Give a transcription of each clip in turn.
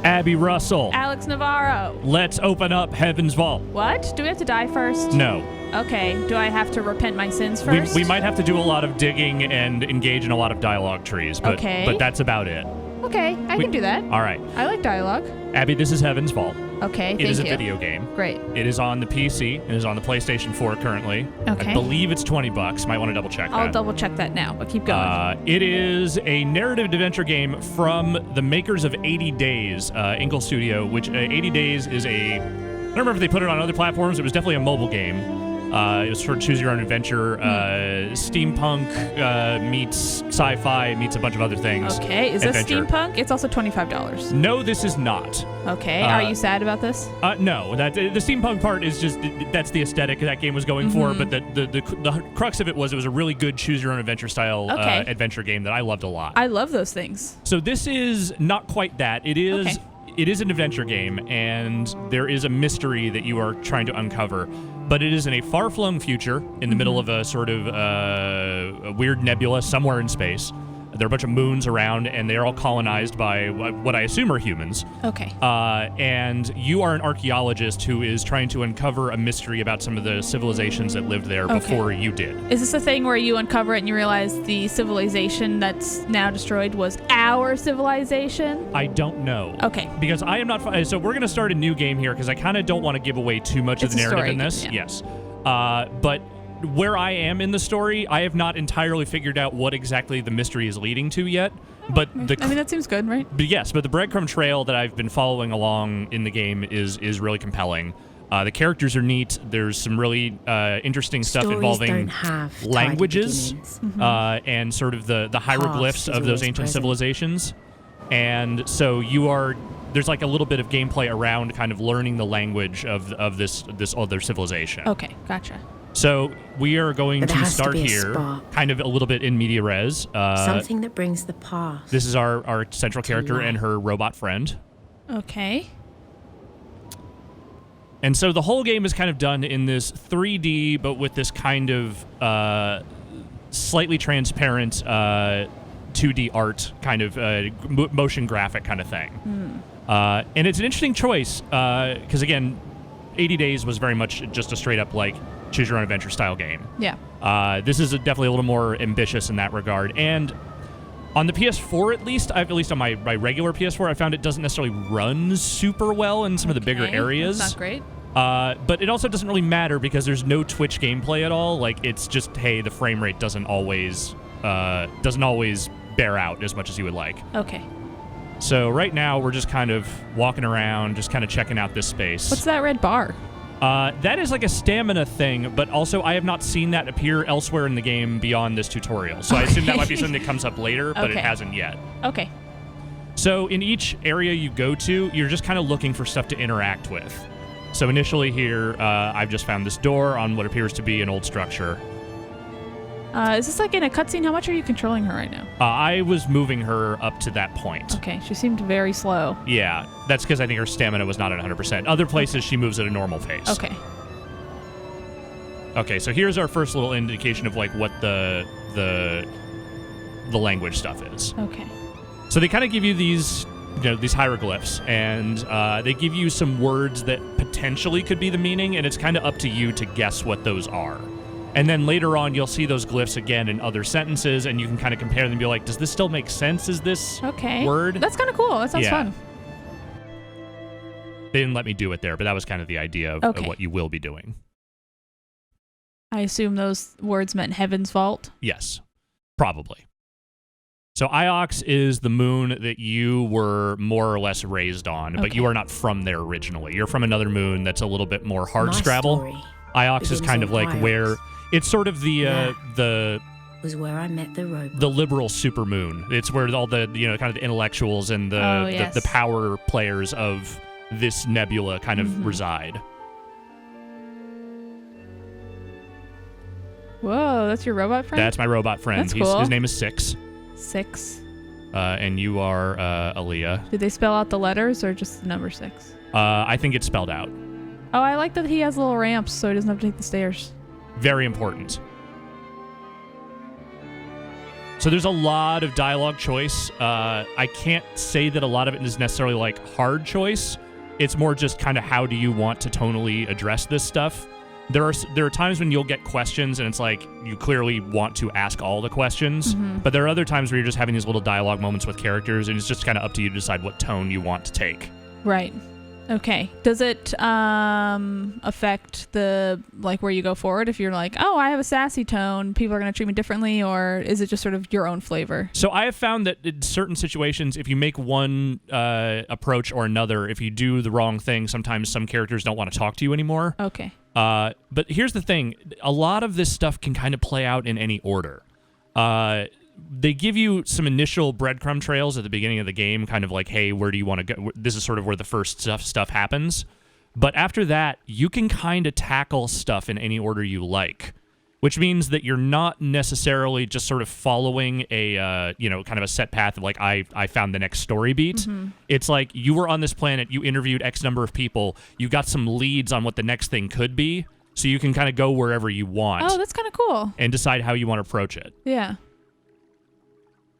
Abby Russell. Alex Navarro. Let's open up Heaven's Vault. What? Do we have to die first? No. Okay. Do I have to repent my sins first? We might have to do a lot of digging and engage in a lot lot of dialogue trees, but that's about it. Okay, I can do that. All right. I like dialogue. Abby, this is Heaven's Vault. Okay, thank you. It is a video game. Great. It is on the PC. It is on the PlayStation 4 currently. Okay. I believe it's $20. Might want to double check that. I'll double check that now, but keep going. It is a narrative adventure game from the makers of 80 Days, Inkle Studio, which 80 Days is a... I don't remember if they put it on other platforms. It was definitely a mobile game. It was sort of choose your own adventure. Steampunk meets sci-fi meets a bunch of other things. Okay, is this steampunk? It's also $25. No, this is not. Okay, are you sad about this? No, the steampunk part is just that's the aesthetic that game was going for. But the crux of it was a really good choose your own adventure style adventure game that I loved a lot. I love those things. So this is not quite that. It is. Okay. It is an adventure game, and there is a mystery that you are trying to uncover. But it is in a far-flung future, in the middle of a sort of a weird nebula somewhere in space. There are a bunch of moons around, and they're all colonized by what I assume are humans. Okay. And you are an archaeologist who is trying to uncover a mystery about some of the civilizations that lived there before you did. Is this a thing where you uncover it and you realize the civilization that's now destroyed was our civilization? I don't know. Okay. Because I am not... So we're going to start a new game here, because I kind of don't want to give away too much of the narrative in this. Yeah. Yes. But... where I am in the story, I have not entirely figured out what exactly the mystery is leading to yet. But that seems good, right? But yes, but the breadcrumb trail that I've been following along in the game is really compelling. The characters are neat. There's some really interesting stuff involving languages and sort of the hieroglyphs of those ancient civilizations. And so there's like a little bit of gameplay around kind of learning the language of this other civilization. Okay, gotcha. So we are going to start here, kind of a little bit in media res. Something that brings the past. This is our central character and her robot friend. Okay. And so the whole game is kind of done in this 3D, but with this kind of slightly transparent 2D art kind of motion graphic kind of thing. And it's an interesting choice because, again, 80 Days was very much just a straight up like choose your own adventure style game. Yeah. This is definitely a little more ambitious in that regard. And on the PS4, at least on my regular PS4, I found it doesn't necessarily run super well in some of the bigger areas. That's not great. But it also doesn't really matter because there's no Twitch gameplay at all. Like, it's just, hey, the frame rate doesn't always bear out as much as you would like. Okay. So right now we're just kind of walking around, just kind of checking out this space. What's that red bar? That is like a stamina thing, but also I have not seen that appear elsewhere in the game beyond this tutorial. So I assume that might be something that comes up later, but it hasn't yet. Okay. So in each area you go to, you're just kind of looking for stuff to interact with. So initially here, I've just found this door on what appears to be an old structure. Is this like in a cutscene? How much are you controlling her right now? I was moving her up to that point. Okay, she seemed very slow. Yeah, that's because I think her stamina was not at 100%. Other places, she moves at a normal pace. Okay. Okay, so here's our first little indication of like what the language stuff is. Okay. So they kind of give you these hieroglyphs, and they give you some words that potentially could be the meaning, and it's kind of up to you to guess what those are. And then later on, you'll see those glyphs again in other sentences, and you can kind of compare them and be like, does this still make sense? Is this word? That's kind of cool. That sounds fun. They didn't let me do it there, but that was kind of the idea of what you will be doing. I assume those words meant Heaven's Vault? Yes, probably. So Iox is the moon that you were more or less raised on, but you are not from there originally. You're from another moon that's a little bit more hardscrabble. Iox is kind of like where... It's sort of was where I met the robot. The liberal supermoon. It's where all the kind of the intellectuals and the power players of this nebula kind of reside. Whoa, that's your robot friend? That's my robot friend. That's cool. His name is Six. Six. And you are Aaliyah. Did they spell out the letters or just the number 6? I think it's spelled out. Oh, I like that he has little ramps so he doesn't have to take the stairs. Very important. So there's a lot of dialogue choice. I can't say that a lot of it is necessarily like hard choice. It's more just kind of how do you want to tonally address this stuff. There are times when you'll get questions and it's like you clearly want to ask all the questions, but there are other times where you're just having these little dialogue moments with characters and it's just kind of up to you to decide what tone you want to take. Right. Okay. Does it affect the like where you go forward? If you're like, oh, I have a sassy tone, people are going to treat me differently, or is it just sort of your own flavor? So I have found that in certain situations, if you make one approach or another, if you do the wrong thing, sometimes some characters don't want to talk to you anymore. Okay. But here's the thing: a lot of this stuff can kind of play out in any order. They give you some initial breadcrumb trails at the beginning of the game, kind of like, hey, where do you want to go? This is sort of where the first stuff happens. But after that, you can kind of tackle stuff in any order you like, which means that you're not necessarily just sort of following a, kind of a set path of like, I found the next story beat. It's like you were on this planet, you interviewed X number of people, you got some leads on what the next thing could be, so you can kind of go wherever you want. Oh, that's kind of cool. And decide how you want to approach it. Yeah.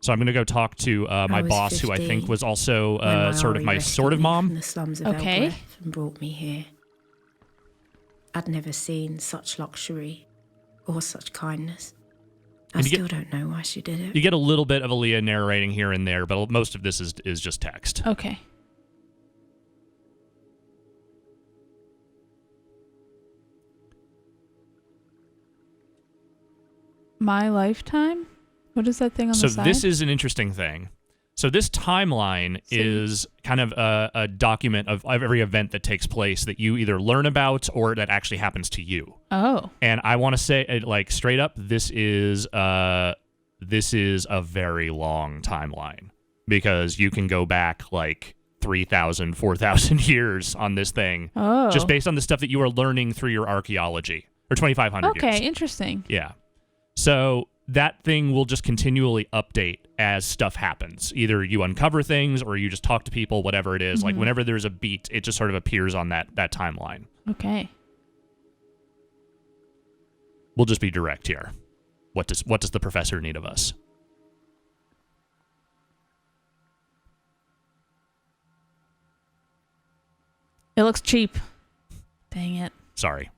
So I'm going to go talk to my boss, 15, who I think was also sort of my sort of mom. From the slums of okay. And brought me here. I'd never seen such luxury or such kindness. I still don't know why she did it. You get a little bit of Aaliyah narrating here and there, but most of this is just text. Okay. My lifetime? What is that thing on the side? So this is an interesting thing. So this timeline is kind of a document of every event that takes place that you either learn about or that actually happens to you. Oh. And I want to say, like, straight up, this is a very long timeline because you can go back like 3,000, 4,000 years on this thing. Oh. Just based on the stuff that you are learning through your archaeology. Or 2,500 years. Okay, interesting. Yeah. So that thing will just continually update as stuff happens. Either you uncover things or you just talk to people, whatever it is. Like whenever there's a beat, it just sort of appears on that timeline. Okay. We'll just be direct here. What does the professor need of us? It looks cheap. Dang it. Sorry.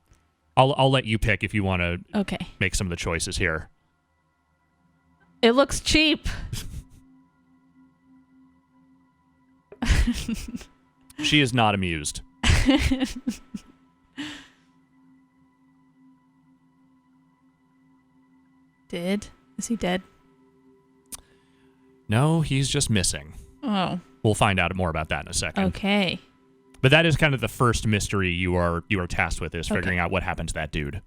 I'll let you pick if you want to okay. make some of the choices here. It looks cheap. She is not amused. Is he dead? No, he's just missing. Oh. We'll find out more about that in a second. Okay. But that is kind of the first mystery you are tasked with, is figuring out what happened to that dude.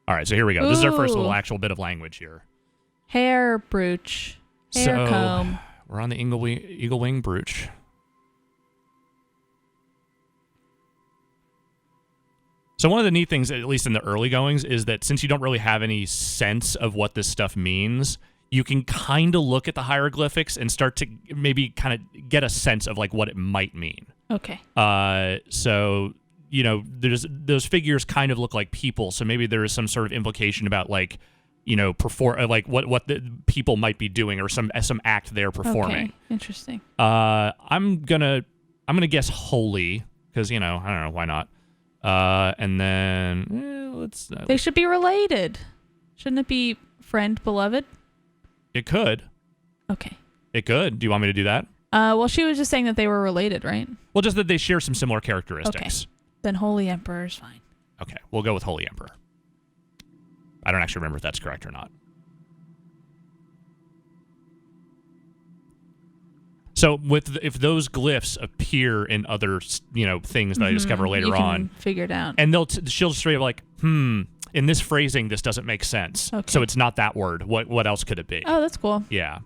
All right, so here we go. This is our first little actual bit of language here. Hair brooch. Hair comb. We're on the eagle wing brooch. So one of the neat things, at least in the early goings, is that since you don't really have any sense of what this stuff means, you can kind of look at the hieroglyphics and start to maybe kind of get a sense of like what it might mean. Okay. So, there's those figures kind of look like people, so maybe there is some sort of implication about like, perform like what the people might be doing or some act they're performing. Okay. Interesting. I'm gonna guess holy because I don't know, why not. And then let's. They should be related, shouldn't it be friend beloved? It could. Okay. It could. Do you want me to do that? Well, she was just saying that they were related, right? Well, just that they share some similar characteristics. Okay. Then Holy Emperor is fine. Okay, we'll go with Holy Emperor. I don't actually remember if that's correct or not. So, if those glyphs appear in other, things that I discover later on, figure it out, and she'll straight up like, in this phrasing, this doesn't make sense. Okay. So it's not that word. What else could it be? Oh, that's cool. Yeah.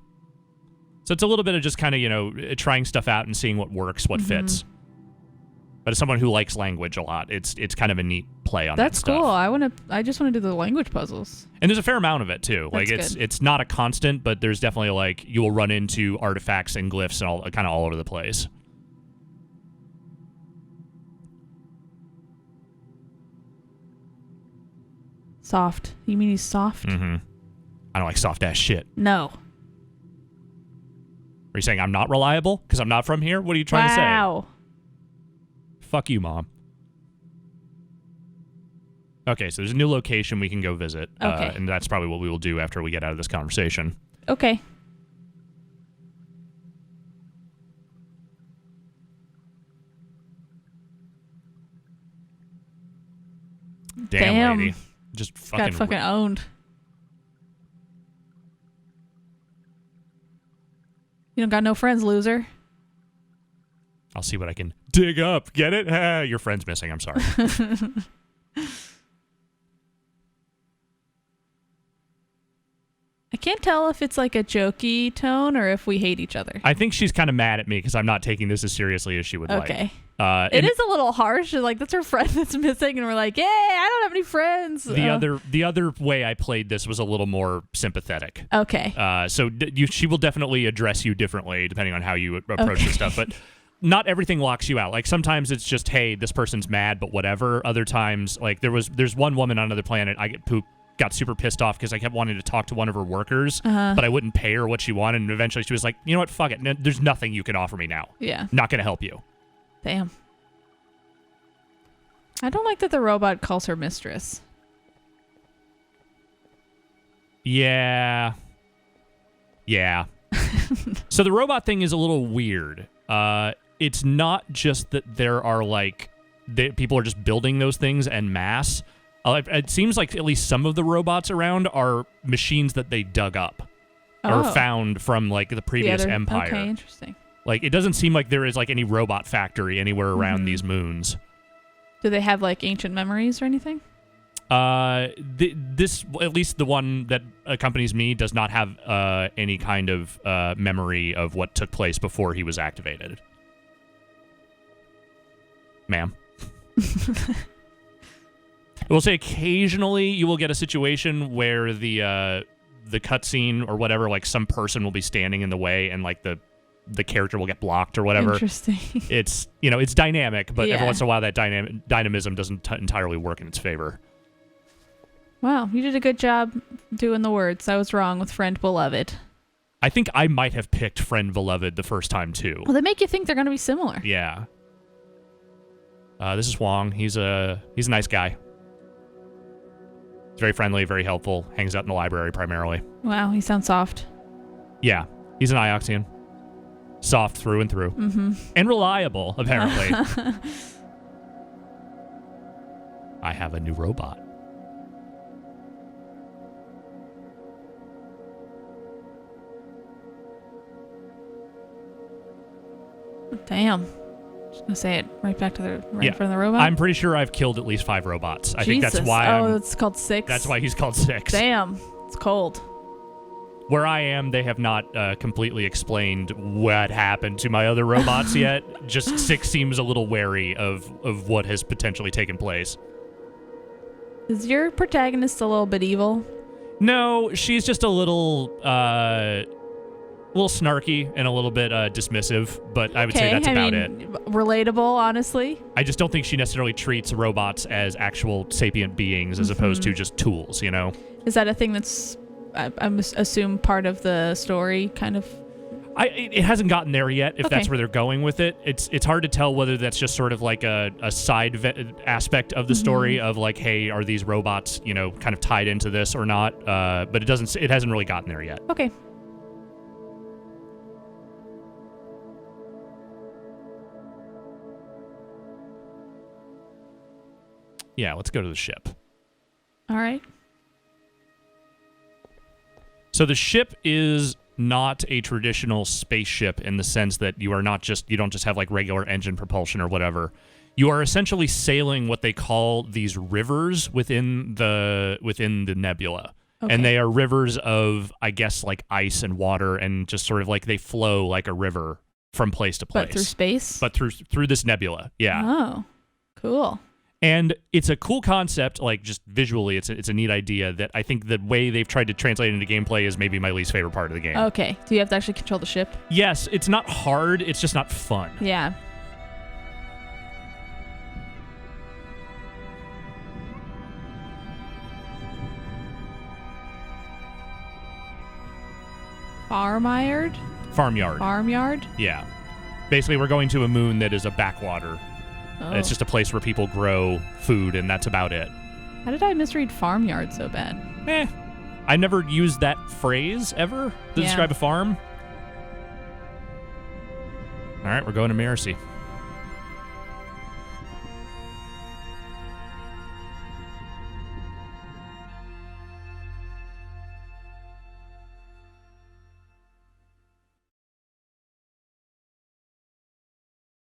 So it's a little bit of just kind of, trying stuff out and seeing what works, what fits. But as someone who likes language a lot, it's kind of a neat play on that stuff. That's cool. I just want to do the language puzzles. And there's a fair amount of it too. That's good. It's not a constant, but there's definitely like you will run into artifacts and glyphs and all kind of all over the place. Soft. You mean he's soft? Mm-hmm. I don't like soft-ass shit. No. Are you saying I'm not reliable because I'm not from here? What are you trying to say? Wow. Fuck you, Mom. Okay, so there's a new location we can go visit. Okay. And that's probably what we will do after we get out of this conversation. Okay. Damn. Lady. Just got fucking owned. You don't got no friends, loser. I'll see what I can dig up. Get it? Your friend's missing. I'm sorry. I can't tell if it's like a jokey tone or if we hate each other. I think she's kind of mad at me because I'm not taking this as seriously as she would like. Okay. It is a little harsh. Like, that's her friend that's missing, and we're like, "Yay, I don't have any friends." The other way I played this was a little more sympathetic. Okay. So she will definitely address you differently depending on how you approach this stuff, but not everything locks you out. Like, sometimes it's just, hey, this person's mad, but whatever. Other times, like, there's one woman on another planet who got super pissed off because I kept wanting to talk to one of her workers, but I wouldn't pay her what she wanted, and eventually she was like, you know what, fuck it. There's nothing you can offer me now. Yeah. Not going to help you. Damn. I don't like that the robot calls her mistress. Yeah. So the robot thing is a little weird. It's not just that there are, like, people are just building those things en masse. It seems like at least some of the robots around are machines that they dug up or found from, like, the previous empire. Okay, interesting. Like, it doesn't seem like there is, like, any robot factory anywhere around these moons. Do they have, like, ancient memories or anything? This, at least the one that accompanies me, does not have any kind of memory of what took place before he was activated. Ma'am. I will say occasionally you will get a situation where the cutscene or whatever, like, some person will be standing in the way and, like, the character will get blocked or whatever. Interesting. It's, it's dynamic, but every once in a while that dynamism doesn't entirely work in its favor. Wow, you did a good job doing the words. I was wrong with friend beloved. I think I might have picked friend beloved the first time too. Well, they make you think they're going to be similar. Yeah. This is Wong. He's a nice guy. He's very friendly, very helpful. Hangs out in the library primarily. Wow, he sounds soft. Yeah, he's an Ioxian. Soft through and through. Mm-hmm. And reliable, apparently. I have a new robot. Damn. Just gonna say it right back to in front of the robot. I'm pretty sure I've killed at least 5 robots. I think that's why. It's called 6. That's why he's called 6. Damn, it's cold. Where I am, they have not completely explained what happened to my other robots yet. Just 6 seems a little wary of what has potentially taken place. Is your protagonist a little bit evil? No, she's just a little snarky and a little bit dismissive, but I would say that's about it. Relatable, honestly. I just don't think she necessarily treats robots as actual sapient beings as opposed to just tools, Is that a thing that's, I assume, part of the story, kind of? It hasn't gotten there yet, if that's where they're going with it. It's hard to tell whether that's just sort of like a side aspect of the story of, like, hey, are these robots, kind of tied into this or not? But it hasn't really gotten there yet. Okay. Yeah, let's go to the ship. All right. So the ship is not a traditional spaceship in the sense that you don't just have, like, regular engine propulsion or whatever. You are essentially sailing what they call these rivers within the nebula. Okay. And they are rivers of, I guess, like, ice and water, and just sort of like they flow like a river from place to place. But through space? But through this nebula, yeah. Oh, cool. And it's a cool concept, like, just visually, it's a neat idea that I think the way they've tried to translate it into gameplay is maybe my least favorite part of the game. Okay. Do you have to actually control the ship? Yes, it's not hard, it's just not fun. Yeah. Farmyard? Farmyard? Yeah. Basically, we're going to a moon that is a backwater. Oh. It's just a place where people grow food, and that's about it. How did I misread farmyard so bad? I never used that phrase ever to describe a farm. All right, we're going to Miracy.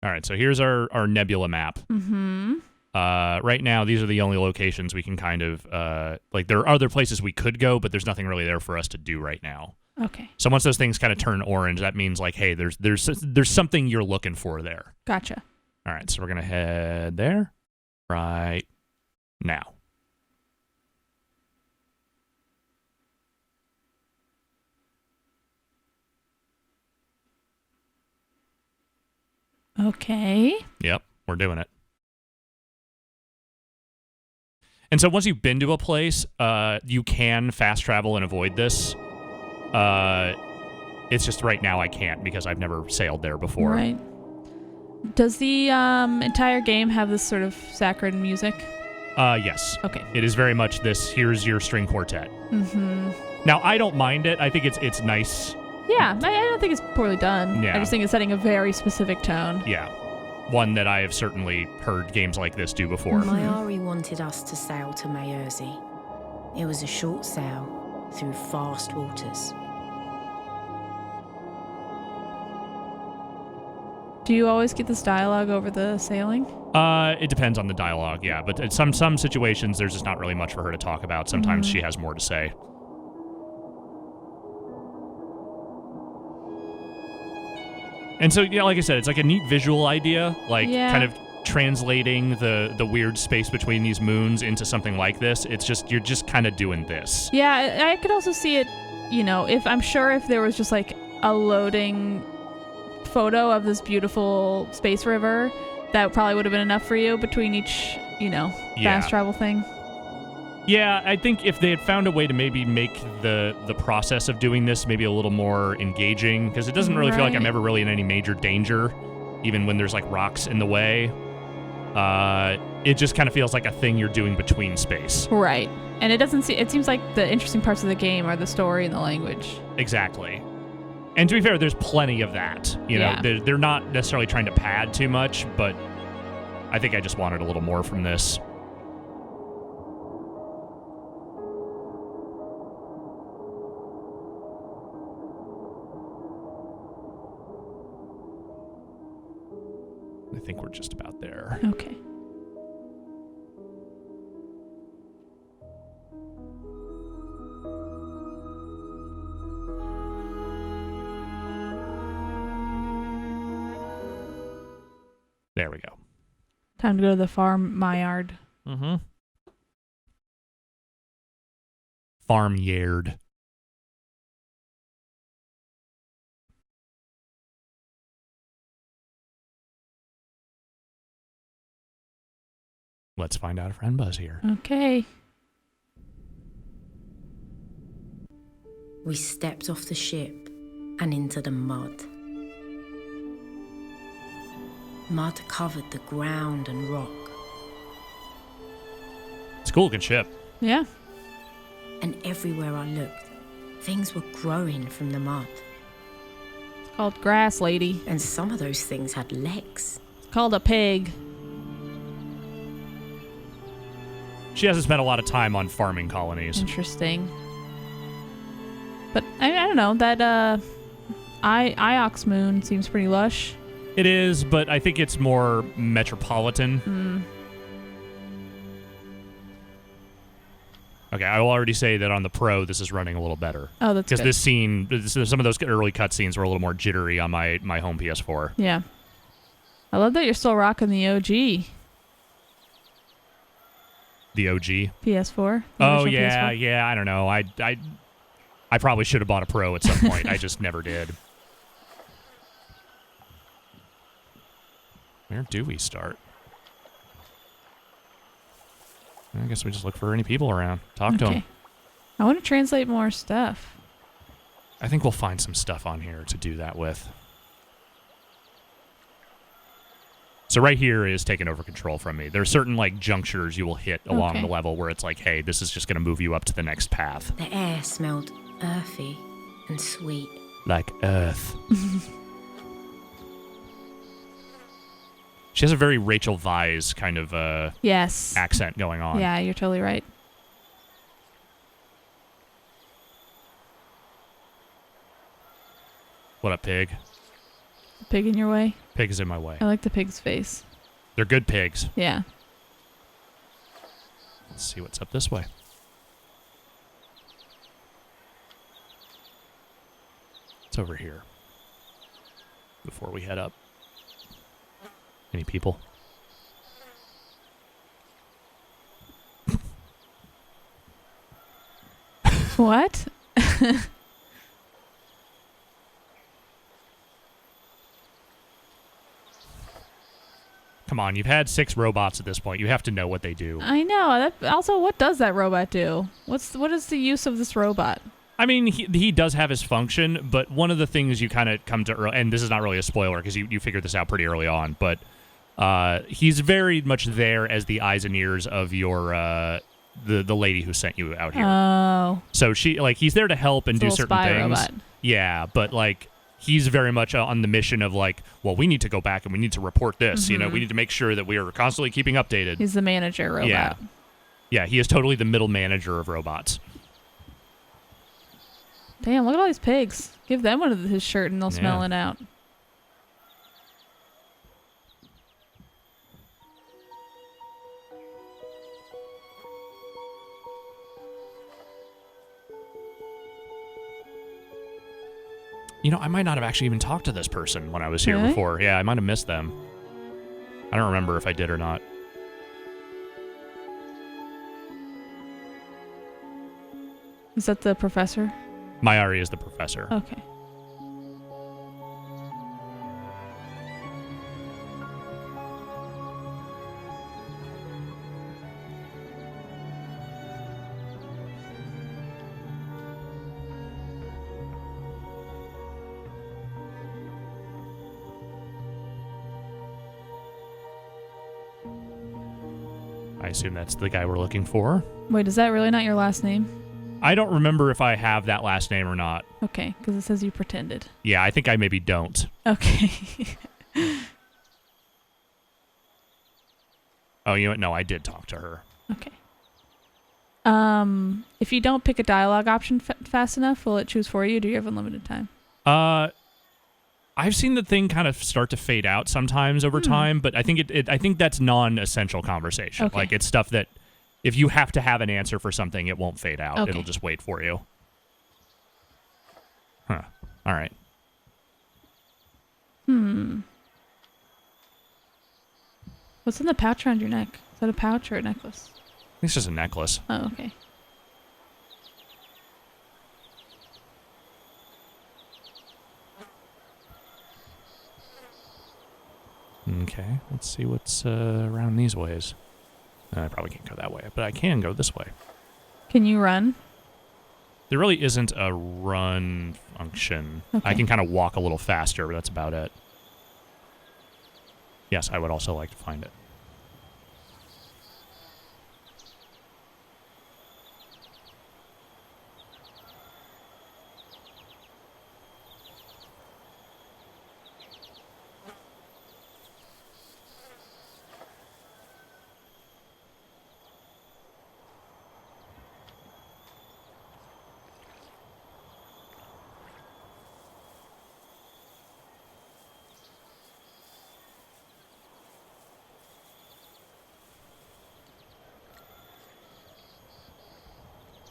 All right, so here's our nebula map. Mm-hmm. Right now, these are the only locations we can kind of, there are other places we could go, but there's nothing really there for us to do right now. Okay. So once those things kind of turn orange, that means like, hey, there's something you're looking for there. Gotcha. All right, so we're going to head there right now. Okay. Yep, we're doing it. And so once you've been to a place, you can fast travel and avoid this. It's just right now I can't because I've never sailed there before. Right. Does the entire game have this sort of saccharine music? Yes. Okay. It is very much this, here's your string quartet. Mm-hmm. Now, I don't mind it. I think it's nice. Yeah, I don't think it's poorly done. Yeah. I just think it's setting a very specific tone. Yeah. One that I have certainly heard games like this do before. Mayari wanted us to sail to Mayerzy. It was a short sail through fast waters. Do you always get this dialogue over the sailing? It depends on the dialogue, yeah. But in some situations, there's just not really much for her to talk about. Sometimes she has more to say. And so, yeah, like I said, it's like a neat visual idea, like kind of translating the weird space between these moons into something like this. It's just, you're just kind of doing this. Yeah, I could also see it, if there was just like a loading photo of this beautiful space river, that probably would have been enough for you between each, fast travel thing. Yeah, I think if they had found a way to maybe make the process of doing this maybe a little more engaging, because it doesn't really feel like I'm ever really in any major danger, even when there's like rocks in the way. It just kind of feels like a thing you're doing between space. Right. And it seems like the interesting parts of the game are the story and the language. Exactly. And to be fair, there's plenty of that. They're not necessarily trying to pad too much, but I think I just wanted a little more from this. I think we're just about there. Okay. There we go. Time to go to the farmyard. Mm-hmm. Farmyard. Let's find out if Friend Buzz here. Okay. We stepped off the ship and into the mud. Mud covered the ground and rock. It's a cool looking ship. Yeah. And everywhere I looked, things were growing from the mud. It's called grass, lady. And some of those things had legs. It's called a pig. She hasn't spent a lot of time on farming colonies. Interesting. But I don't know, that Iox moon seems pretty lush. It is, but I think it's more metropolitan. Okay, I will already say that on the Pro, this is running a little better. Oh, that's good. Because this scene, some of those early cutscenes were a little more jittery on my home PS4. Yeah. I love that you're still rocking the OG. The OG? PS4. Oh, yeah, PS4. Yeah, I don't know. I probably should have bought a Pro at some point. I just never did. Where do we start? I guess we just look for any people around. Talk to them. I want to translate more stuff. I think we'll find some stuff on here to do that with. So right here is taking over control from me. There are certain like junctures you will hit along the level where it's like, hey, this is just going to move you up to the next path. The air smelled earthy and sweet. Like earth. She has a very Rachel Weisz kind of accent going on. Yeah, you're totally right. What up, pig? Pig in your way? Pig is in my way. I like the pig's face. They're good pigs. Yeah. Let's see what's up this way. It's over here. Before we head up. Any people? What? Come on, you've had 6 robots at this point. You have to know what they do. I know. Also, what does that robot do? What is the use of this robot? I mean, he does have his function, but one of the things you kind of come to early, and this is not really a spoiler because you figured this out pretty early on, but he's very much there as the eyes and ears of your the lady who sent you out here. Oh. So he's there to help and do certain spy things. Robot. Yeah, but like he's very much on the mission of like, well, we need to go back and we need to report this. You know, we need to make sure that we are constantly keeping updated. He's the manager robot. Yeah. Yeah, he is totally the middle manager of robots. Damn, look at all these pigs. Give them one of his shirt and they'll smell it out. You know, I might not have actually even talked to this person when I was here before. Yeah, I might have missed them. I don't remember if I did or not. Is that the professor? Mayari is the professor. Okay. I assume that's the guy we're looking for. Wait, is that really not your last name? I don't remember if I have that last name or not. Okay, because it says you pretended. Yeah, I think I maybe don't. Okay. Oh, you know what? No, I did talk to her. Okay. If you don't pick a dialogue option fast enough, will it choose for you? Do you have unlimited time? I've seen the thing kind of start to fade out sometimes over time, but I think I think that's non-essential conversation. Okay. Like it's stuff that if you have to have an answer for something, it won't fade out. Okay. It'll just wait for you. Huh. All right. What's in the pouch around your neck? Is that a pouch or a necklace? I think it's just a necklace. Oh, okay. Okay, let's see what's around these ways. I probably can't go that way, but I can go this way. Can you run? There really isn't a run function. Okay. I can kind of walk a little faster, but that's about it. Yes, I would also like to find it.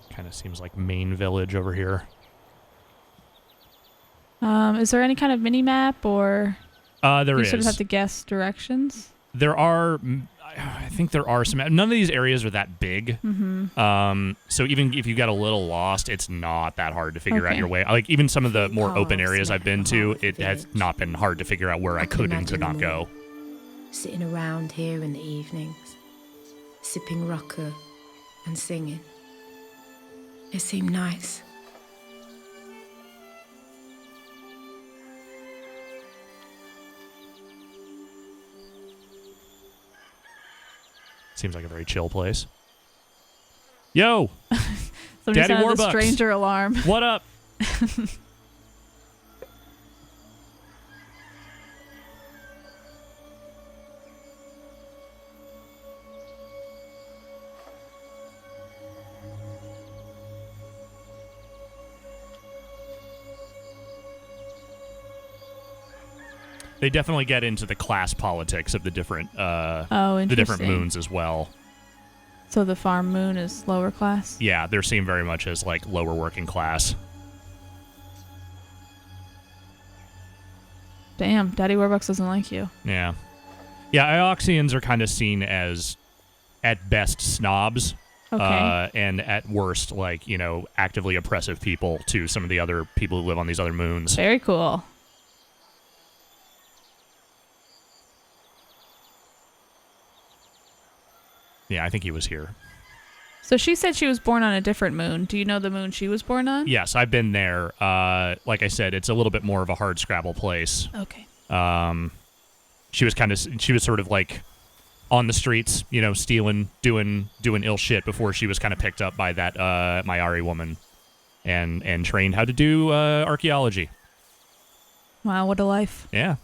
Kind of seems like main village over here. Is there any kind of mini map or There you is. sort of have to guess directions? There are. I think there are some. None of these areas are that big. So even if you got a little lost, it's not that hard to figure out your way. Like even some of the more open areas I've been to, it has not been hard to figure out where I could and could not go. Sitting around here in the evenings, sipping rocker and singing. It seemed nice. Seems like a very chill place. Yo! Somebody Daddy sounded the Warbucks. stranger alarm. What up? They definitely get into the class politics of the different the different moons as well. So the farm moon is lower class? Yeah, they're seen very much as like lower working class. Damn, Daddy Warbucks doesn't like you. Yeah. Yeah, Ioxians are kind of seen as at best snobs. Okay. And at worst, like, you know, actively oppressive people to some of the other people who live on these other moons. Very cool. Yeah, I think he was here. So she said she was born on a different moon. Do you know the moon she was born on? Yes, I've been there. Like I said, it's a little bit more of a hard scrabble place. Okay. She was sort of like on the streets, you know, stealing, doing ill shit before she was kind of picked up by that Mayari woman and trained how to do archaeology. Wow, what a life. Yeah.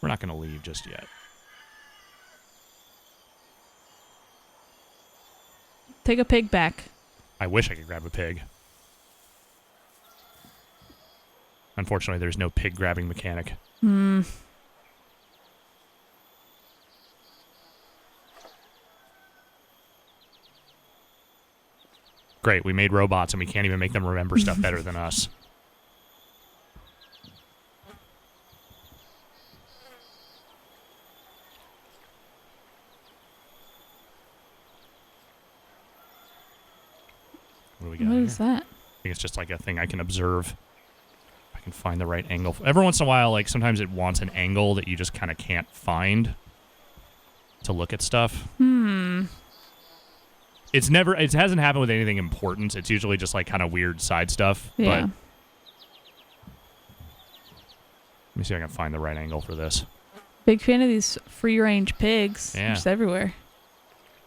We're not going to leave just yet. Take a pig back. I wish I could grab a pig. Unfortunately, there's no pig grabbing mechanic. Great, we made robots and we can't even make them remember stuff better than us. What do we got What here? is that? I think it's just like a thing I can observe. If I can find the right angle. Every once in a while, like sometimes it wants an angle that you just kind of can't find to look at stuff. It hasn't happened with anything important. It's usually just like kind of weird side stuff. Yeah. But let me see if I can find the right angle for this. Big fan of these free-range pigs. Yeah. Just everywhere.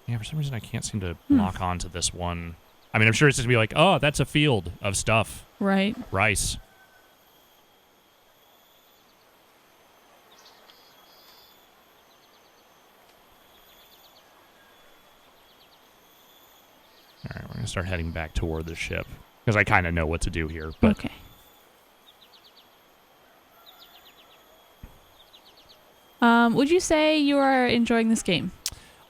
Yeah, for some reason I can't seem to lock on to this one. I mean, I'm sure it's just going to be like, oh, that's a field of stuff. Right. Rice. All right, we're going to start heading back toward the ship because I kind of know what to do here. But Okay. Would you say you are enjoying this game?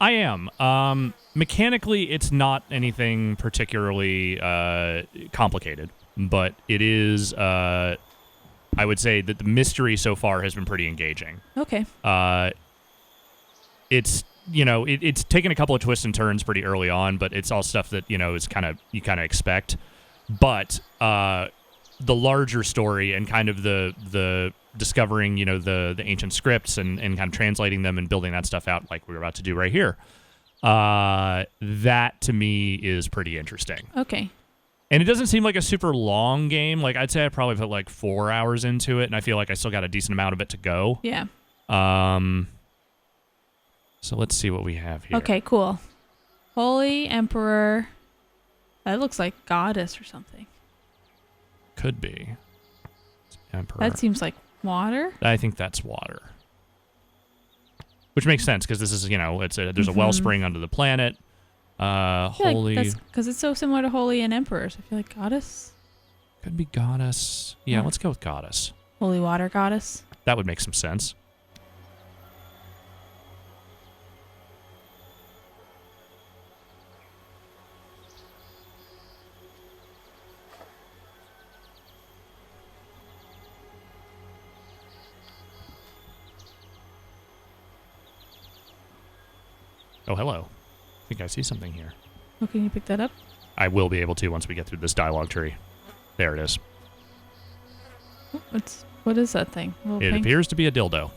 I am. Mechanically, it's not anything particularly complicated, but it is, I would say that the mystery so far has been pretty engaging. Okay. It's, you know, it's taken a couple of twists and turns pretty early on, but it's all stuff that, you know, is you kind of expect. But the larger story and kind of the discovering, you know, the ancient scripts and kind of translating them and building that stuff out like we're about to do right here, that to me is pretty interesting. Okay. And it doesn't seem like a super long game. Like, I'd say I probably put like 4 hours into it, and I feel like I still got a decent amount of it to go. Yeah. So let's see what we have here. Okay, cool. Holy Emperor. That looks like goddess or something. Could be. Emperor. That seems like water. I think that's water. Which makes sense, because this is, you know, there's a wellspring under the planet. Holy. Like because it's so similar to Holy and Emperor. So I feel like goddess. Could be goddess. Yeah, let's go with goddess. Holy water goddess. That would make some sense. Oh, hello. I think I see something here. Oh, can you pick that up? I will be able to once we get through this dialogue tree. There it is. What is that thing? It appears to be a dildo.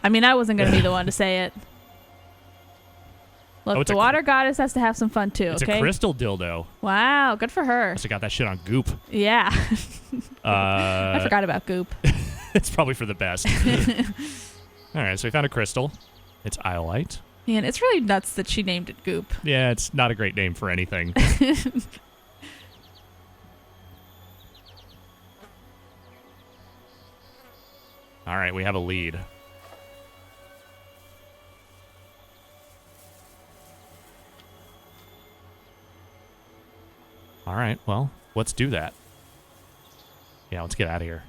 I mean, I wasn't going to be the one to say it. Look, the water goddess has to have some fun too, It's okay? a crystal dildo. Wow, good for her. Must have got that shit on Goop. Yeah. I forgot about Goop. It's probably for the best. All right, so we found a crystal. It's iolite. Man, it's really nuts that she named it Goop. Yeah, it's not a great name for anything. All right, we have a lead. All right, well, let's do that. Yeah, let's get out of here.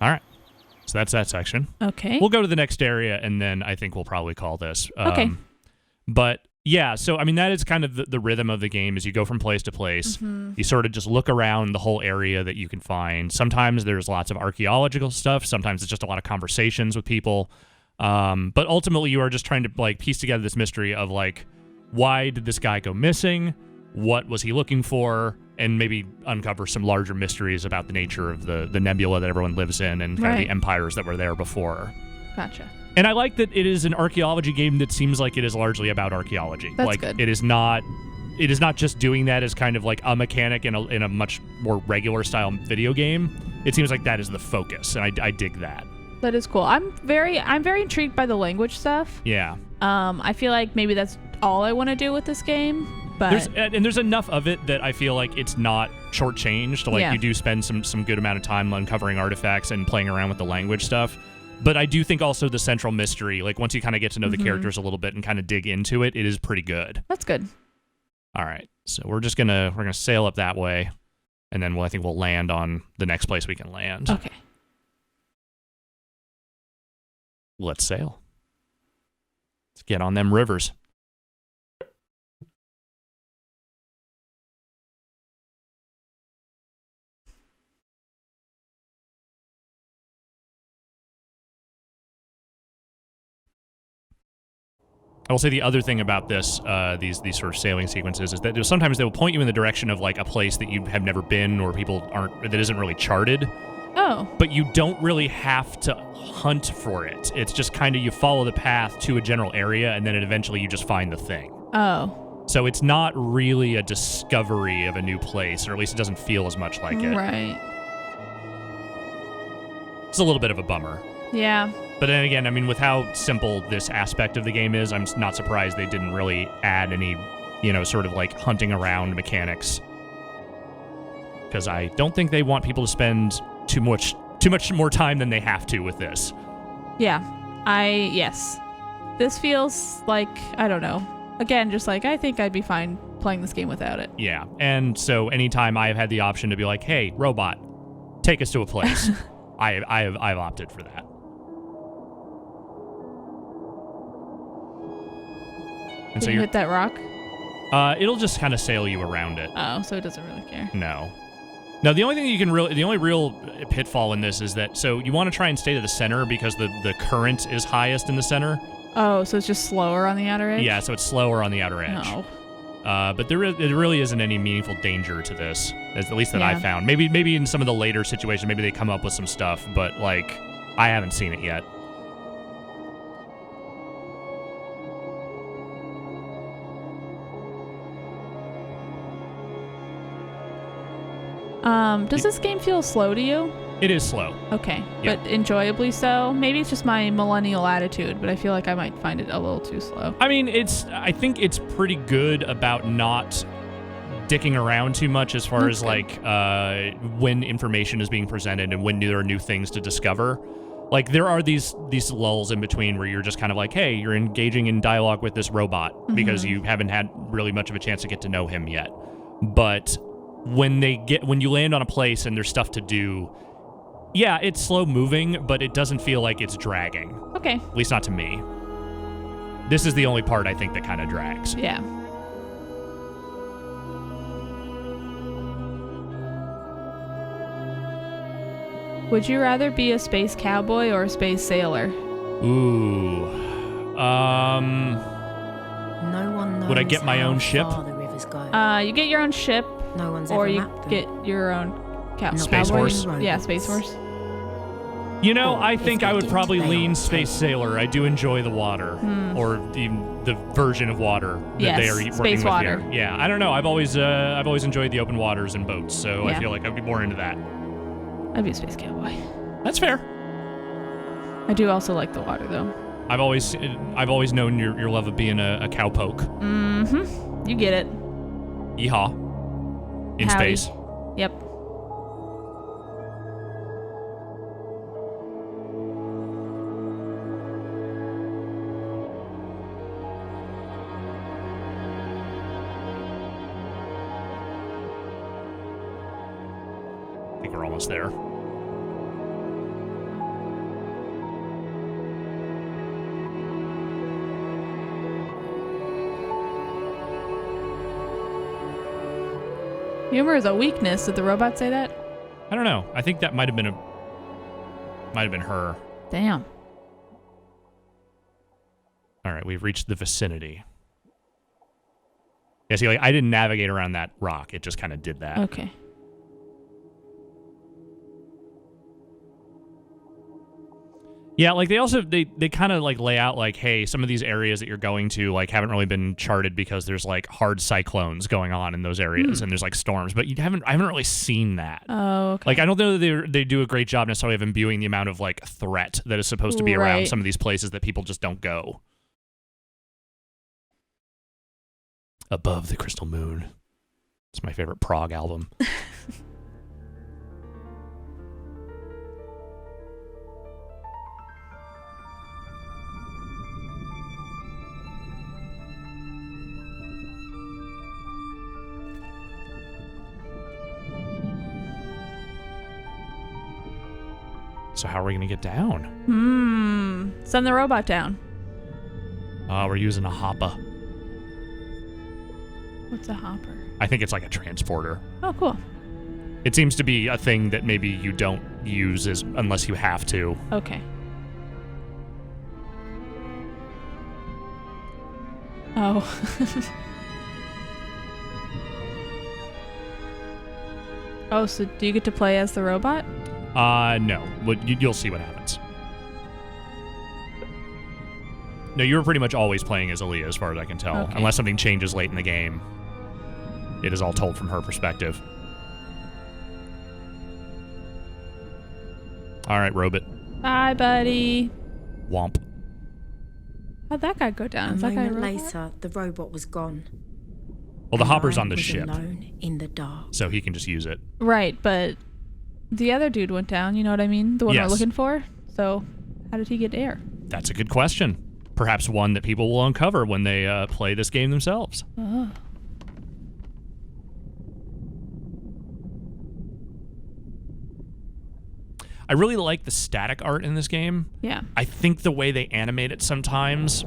All right. So that's that section. Okay. We'll go to the next area, and then I think we'll probably call this. Okay. But, yeah, so, I mean, that is kind of the rhythm of the game is you go from place to place. Mm-hmm. You sort of just look around the whole area that you can find. Sometimes there's lots of archaeological stuff. Sometimes it's just a lot of conversations with people. But ultimately, you are just trying to, like, piece together this mystery of, like, why did this guy go missing? What was he looking for? And maybe uncover some larger mysteries about the nature of the nebula that everyone lives in and kind of the empires that were there before. Gotcha. And I like that it is an archaeology game that seems like it is largely about archaeology. That's like good. It is not just doing that as kind of like a mechanic in a much more regular style video game. It seems like that is the focus, and I dig that. That is cool. I'm very intrigued by the language stuff. Yeah. I feel like maybe that's all I want to do with this game. But there's enough of it that I feel like it's not shortchanged. Like you do spend some good amount of time uncovering artifacts and playing around with the language stuff. But I do think also the central mystery, like once you kind of get to know the characters a little bit and kind of dig into it, it is pretty good. That's good. All right, so we're gonna sail up that way, and then I think we'll land on the next place we can land. Okay. Let's sail. Let's get on them rivers. I will say the other thing about this, these sort of sailing sequences, is that sometimes they will point you in the direction of like a place that you have never been or that isn't really charted. Oh. But you don't really have to hunt for it. It's just kind of you follow the path to a general area, and then eventually you just find the thing. Oh. So it's not really a discovery of a new place, or at least it doesn't feel as much like it. Right. It's a little bit of a bummer. Yeah. But then again, I mean, with how simple this aspect of the game is, I'm not surprised they didn't really add any, sort of like hunting around mechanics. Because I don't think they want people to spend too much more time than they have to with this. Yeah. Yes. This feels like, I don't know. Again, just like, I think I'd be fine playing this game without it. Yeah. And so anytime I have had the option to be like, hey, robot, take us to a place, I've opted for that. And Can you hit that rock? It'll just kind of sail you around it. Oh, so it doesn't really care. No. No, the only thing the only real pitfall in this is that, so you want to try and stay to the center because the current is highest in the center. Oh, so it's just slower on the outer edge? Yeah, so it's slower on the outer edge. No. But there really isn't any meaningful danger to this, at least that I found. Maybe in some of the later situations, maybe they come up with some stuff, but like, I haven't seen it yet. Does this game feel slow to you? It is slow. Okay, Yeah. but enjoyably so? Maybe it's just my millennial attitude, but I feel like I might find it a little too slow. I mean, I think it's pretty good about not dicking around too much as far as like when information is being presented and when there are new things to discover. Like there are these lulls in between where you're just kind of like, hey, you're engaging in dialogue with this robot because you haven't had really much of a chance to get to know him yet. But when you land on a place and there's stuff to do, yeah, it's slow moving, but it doesn't feel like it's dragging. Okay. At least not to me. This is the only part I think that kind of drags. Yeah. Would you rather be a space cowboy or a space sailor? Ooh. No one knows Would I get my own ship? far the rivers go. You get your own ship, No one's or ever you mapped them. get your own Space Horse? Yeah, Space Horse. You know, I think I would probably lean Space Sailor. I do enjoy the water, or the version of water that they are working space with water. here. Yeah, I don't know. I've always enjoyed the open waters and boats, so I feel like I'd be more into that. I'd be a space cowboy. That's fair. I do also like the water, though. I've always known your love of being a cowpoke. Mm-hmm. You get it. Yeehaw. In Howdy. space. Yep. I think we're almost there. Humor is a weakness. Did the robot say that? I don't know. I think that might have been her. Damn. All right, we've reached the vicinity. Yeah, see, like I didn't navigate around that rock. It just kind of did that. Okay. Yeah, like they kind of like lay out like, hey, some of these areas that you're going to like haven't really been charted because there's like hard cyclones going on in those areas and there's like storms, but I haven't really seen that. Oh, okay. Like I don't know that they do a great job necessarily of imbuing the amount of like threat that is supposed to be around some of these places that people just don't go. Above the Crystal Moon. It's my favorite prog album. So how are we going to get down? Send the robot down. We're using a hopper. What's a hopper? I think it's like a transporter. Oh, cool. It seems to be a thing that maybe you don't use unless you have to. Okay. Oh. Oh, so do you get to play as the robot? No. But you'll see what happens. No, you were pretty much always playing as Aaliyah, as far as I can tell. Okay. Unless something changes late in the game. It is all told from her perspective. All right, robot. Bye, buddy. Womp. How'd that guy go down? A Is that guy a moment robot? later, the robot was gone. Well, the And hopper's I on the was ship, alone in the dark. so he can just use it. Right, but the other dude went down, you know what I mean? The one Yes. we're looking for. So how did he get air? That's a good question. Perhaps one that people will uncover when they play this game themselves. Oh. I really like the static art in this game. Yeah. I think the way they animate it sometimes,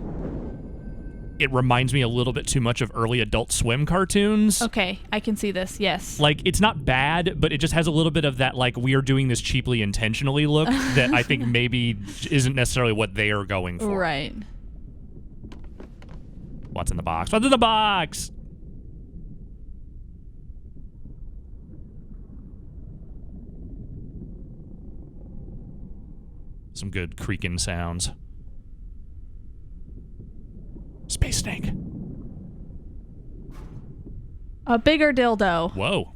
it reminds me a little bit too much of early Adult Swim cartoons. Okay, I can see this. Yes. Like, it's not bad, but it just has a little bit of that, like, we are doing this cheaply intentionally look that I think maybe isn't necessarily what they are going for. Right. What's in the box? What's in the box? Some good creaking sounds. Space snake. A bigger dildo. Whoa.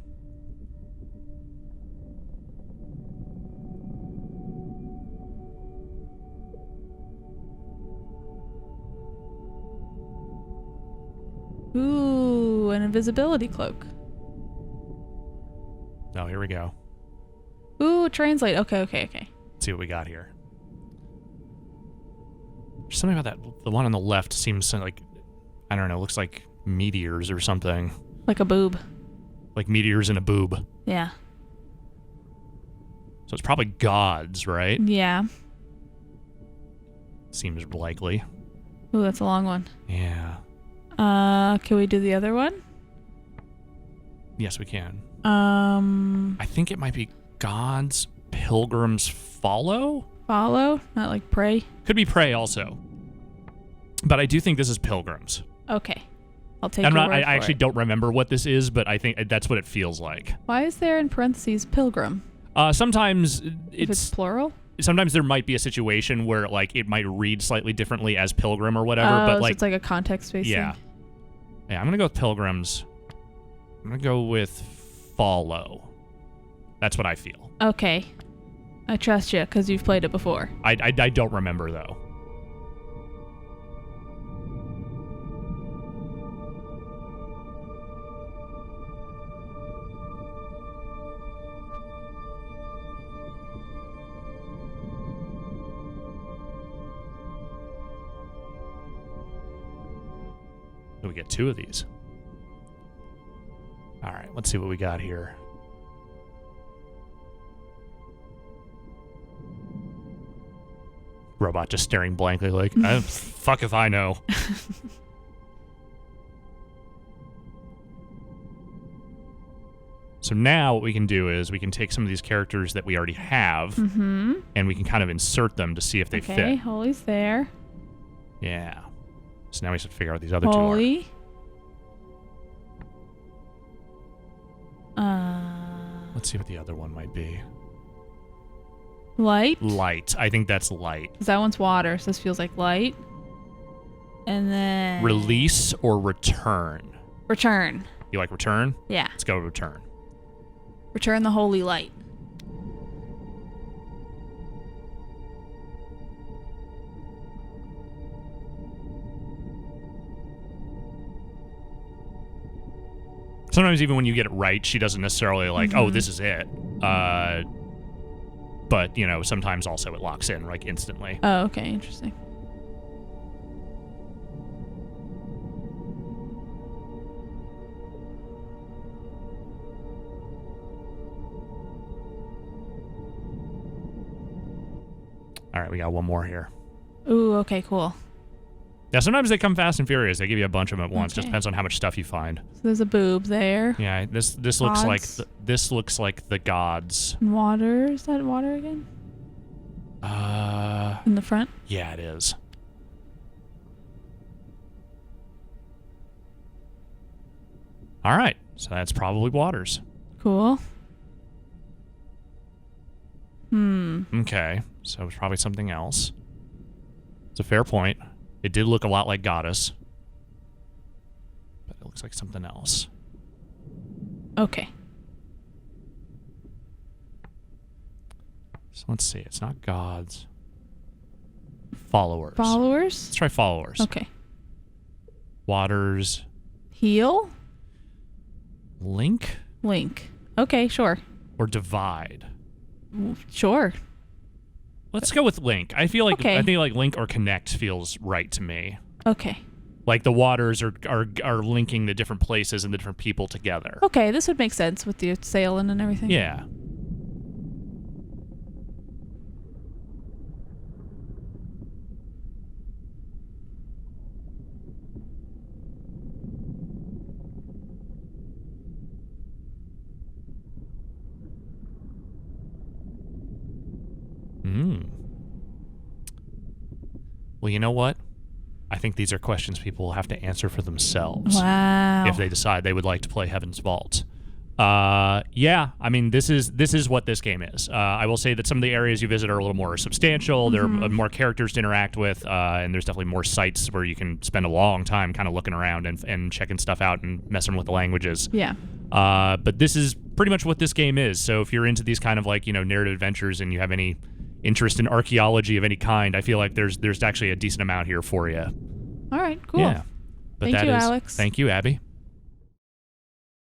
Ooh, an invisibility cloak. Oh, here we go. Ooh, translate. Okay. Let's see what we got here. There's something about that. The one on the left seems like, I don't know, looks like meteors or something. Like a boob. Like meteors in a boob. Yeah. So it's probably gods, right? Yeah. Seems likely. Ooh, that's a long one. Yeah. Can we do the other one? Yes, we can. Follow? I think it might be gods, pilgrims follow? Not like pray? Could be pray also. But I do think this is pilgrims. Okay. I'll take your word for I it. actually don't remember what this is, but I think that's what it feels like. Why is there in parentheses pilgrim? Sometimes If it's plural? Sometimes there might be a situation where like it might read slightly differently as pilgrim or whatever, Oh, but so like it's like a context-based yeah. thing. Yeah, I'm going to go with pilgrims. I'm going to go with follow. That's what I feel. Okay. I trust you because you've played it before. I don't remember, though. So we get 2 of these. All right, let's see what we got here. Robot just staring blankly like, fuck if I know. So now what we can do is we can take some of these characters that we already have, and we can kind of insert them to see if they fit. Okay, Holy's there. Yeah. So now we have to figure out what these other 2 are. Holy. Let's see what the other one might be. Light. Light. I think that's light. 'Cause that one's water, so this feels like light. And then... Release or return? Return. You like return? Yeah. Let's go return. Return the holy light. Sometimes even when you get it right, she doesn't necessarily like, oh, this is it. But, you know, sometimes also it locks in, like, instantly. Oh, okay. Interesting. All right, we got one more here. Ooh, okay, cool. Yeah, sometimes they come fast and furious. They give you a bunch of them at once. Okay. Just depends on how much stuff you find. So there's a boob there. Yeah, this looks like Gods. this looks like the gods. And water. Is that water again? In the front? Yeah, it is. All right, so that's probably waters. Cool. Okay, so it's probably something else. It's a fair point. It did look a lot like goddess, but it looks like something else. Okay. So let's see. It's not gods. Followers. Followers? Let's try followers. Okay. Waters. Heal? Link Link. Okay, sure. or divide. Sure. Let's go with link. I feel like Okay. I think like link or connect feels right to me. Okay. Like the waters are linking the different places and the different people together. Okay, this would make sense with the sailing and everything. Yeah. Well, you know what? I think these are questions people will have to answer for themselves. Wow. If they decide they would like to play Heaven's Vault. Yeah, I mean, this is what this game is. I will say that some of the areas you visit are a little more substantial. There are more characters to interact with, and there's definitely more sites where you can spend a long time kind of looking around and checking stuff out and messing with the languages. Yeah. But this is pretty much what this game is. So if you're into these kind of like, you know, narrative adventures and you have any interest in archaeology of any kind, I feel like there's actually a decent amount here for you. All right, cool. Yeah. But Thank you, that is- Alex. Thank you, Abby.